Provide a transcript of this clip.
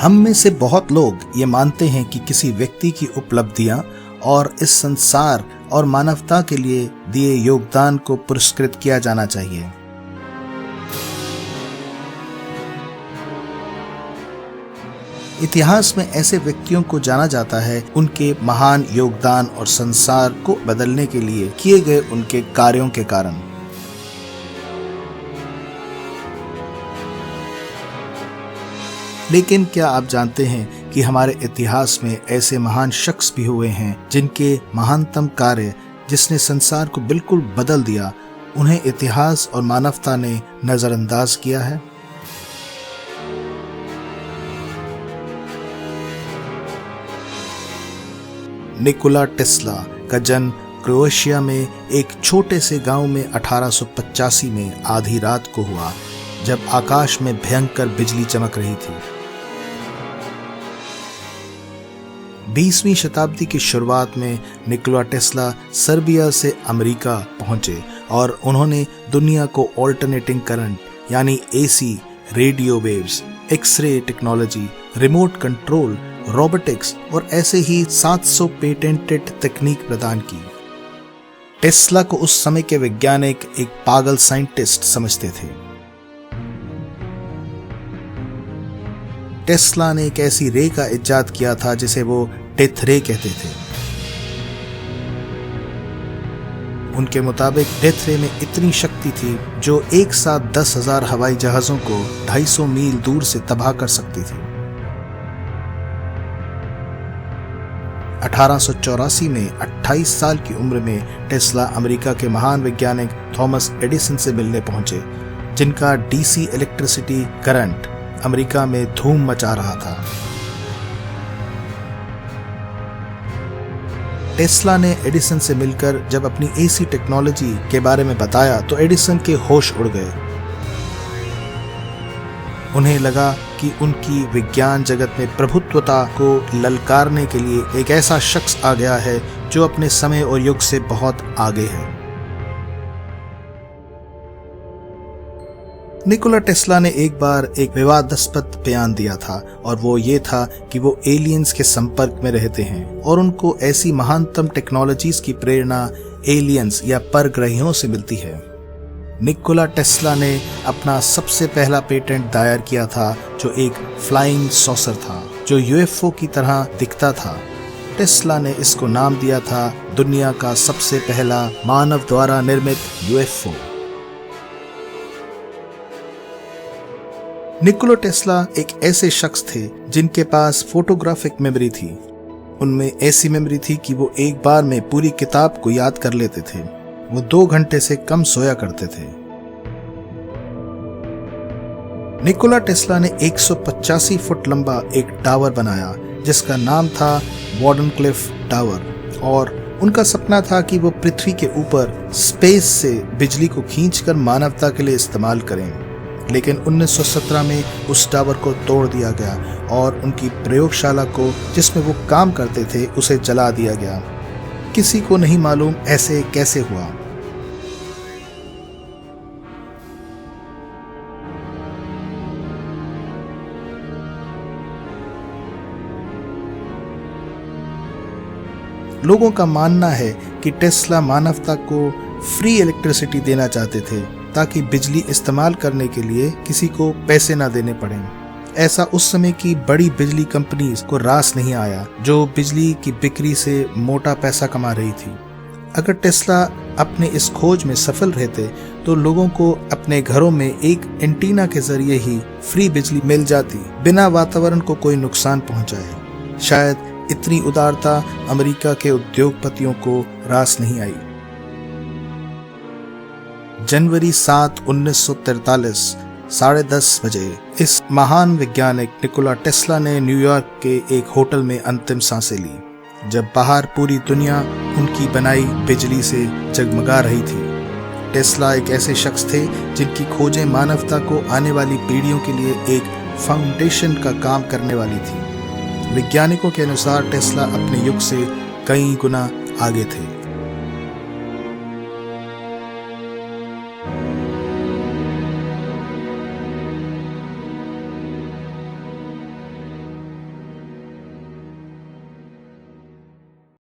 हम में से बहुत लोग ये मानते हैं कि किसी व्यक्ति की उपलब्धियां और इस संसार और मानवता के लिए दिए योगदान को पुरस्कृत किया जाना चाहिए। इतिहास में ऐसे व्यक्तियों को जाना जाता है उनके महान योगदान और संसार को बदलने के लिए किए गए उनके कार्यों के कारण। लेकिन क्या आप जानते हैं कि हमारे इतिहास में ऐसे महान शख्स भी हुए हैं जिनके महानतम कार्य, जिसने संसार को बिल्कुल बदल दिया, उन्हें इतिहास और मानवता ने नजरअंदाज किया है? निकोला टेस्ला का जन्म क्रोएशिया में एक छोटे से गांव में 1885 में आधी रात को हुआ, जब आकाश में भयंकर बिजली चमक रही थी। 20वीं शताब्दी की शुरुआत में निकोला टेस्ला सर्बिया से अमेरिका पहुंचे और उन्होंने दुनिया को ऑल्टरनेटिंग करंट यानी AC, radio waves, X ray technology, remote control, robotics और ऐसे ही 700 पेटेंटेड तकनीक प्रदान की। टेस्ला को उस समय के वैज्ञानिक एक पागल साइंटिस्ट समझते थे। टेस्ला ने एक ऐसी रे का इजाद किया था जिसे वो डेथ रे कहते थे। उनके मुताबिक डेथ रे में इतनी शक्ति थी जो एक साथ 10,000 हवाई जहाजों को 250 मील दूर से तबाह कर सकती थी। 1884 में 28 साल की उम्र में टेस्ला अमेरिका के महान वैज्ञानिक थॉमस एडिसन से मिलने पहुंचे, जिनका डीसी इलेक्ट्रिसिटी करंट अमेरिका में धूम मचा रहा था। टेस्ला ने एडिसन से मिलकर जब अपनी एसी टेक्नोलॉजी के बारे में बताया तो एडिसन के होश उड़ गए। उन्हें लगा कि उनकी विज्ञान जगत में प्रभुत्वता को ललकारने के लिए एक ऐसा शख्स आ गया है जो अपने समय और युग से बहुत आगे है। निकोला टेस्ला ने एक बार एक विवादास्पद बयान दिया था और वो ये था कि वो एलियंस के संपर्क में रहते हैं और उनको ऐसी महानतम टेक्नोलॉजीज की प्रेरणा एलियंस या परग्रहियों से मिलती है। निकोला टेस्ला ने अपना सबसे पहला पेटेंट दायर किया था जो एक फ्लाइंग सॉसर था जो यूएफओ की तरह दिखता था। टेस्ला ने इसको नाम दिया था दुनिया का सबसे पहला मानव द्वारा निर्मित यूएफओ। निकोला टेस्ला एक ऐसे शख्स थे जिनके पास फोटोग्राफिक मेमोरी थी। उनमें ऐसी मेमोरी थी कि वो एक बार में पूरी किताब को याद कर लेते थे। वो 2 घंटे से कम सोया करते थे। निकोला टेस्ला ने 185 फुट लंबा एक टावर बनाया जिसका नाम था वार्डनक्लिफ टावर और उनका सपना था कि वो पृथ्वी के ऊपर स्पेस से बिजली को खींचकर मानवता के लिए इस्तेमाल करें। लेकिन 1917 में उस टावर को तोड़ दिया गया और उनकी प्रयोगशाला को जिसमें वो काम करते थे उसे जला दिया गया। किसी को नहीं मालूम ऐसे कैसे हुआ। लोगों का मानना है कि टेस्ला मानवता को फ्री इलेक्ट्रिसिटी देना चाहते थे ताकि बिजली इस्तेमाल करने के लिए किसी को पैसे ना देने पड़े। ऐसा उस समय की बड़ी बिजली कंपनीज को रास नहीं आया जो बिजली की बिक्री से मोटा पैसा कमा रही थी। अगर टेस्ला अपने इस खोज में सफल रहते तो लोगों को अपने घरों में एक एंटीना के जरिए ही फ्री बिजली मिल जाती बिना वातावरण को कोई नुकसान पहुंचाए। शायद इतनी उदारता अमेरिका के उद्योगपतियों को रास नहीं आई। जनवरी 7, 1943 10:30 बजे इस महान वैज्ञानिक निकोला टेस्ला ने न्यूयॉर्क के एक होटल में अंतिम सांसें ली जब बाहर पूरी दुनिया उनकी बनाई बिजली से जगमगा रही थी। टेस्ला एक ऐसे शख्स थे जिनकी खोजें मानवता को आने वाली पीढ़ियों के लिए एक फाउंडेशन का काम करने वाली थी। वैज्ञानिकों के अनुसार टेस्ला अपने युग से कई गुना आगे थे।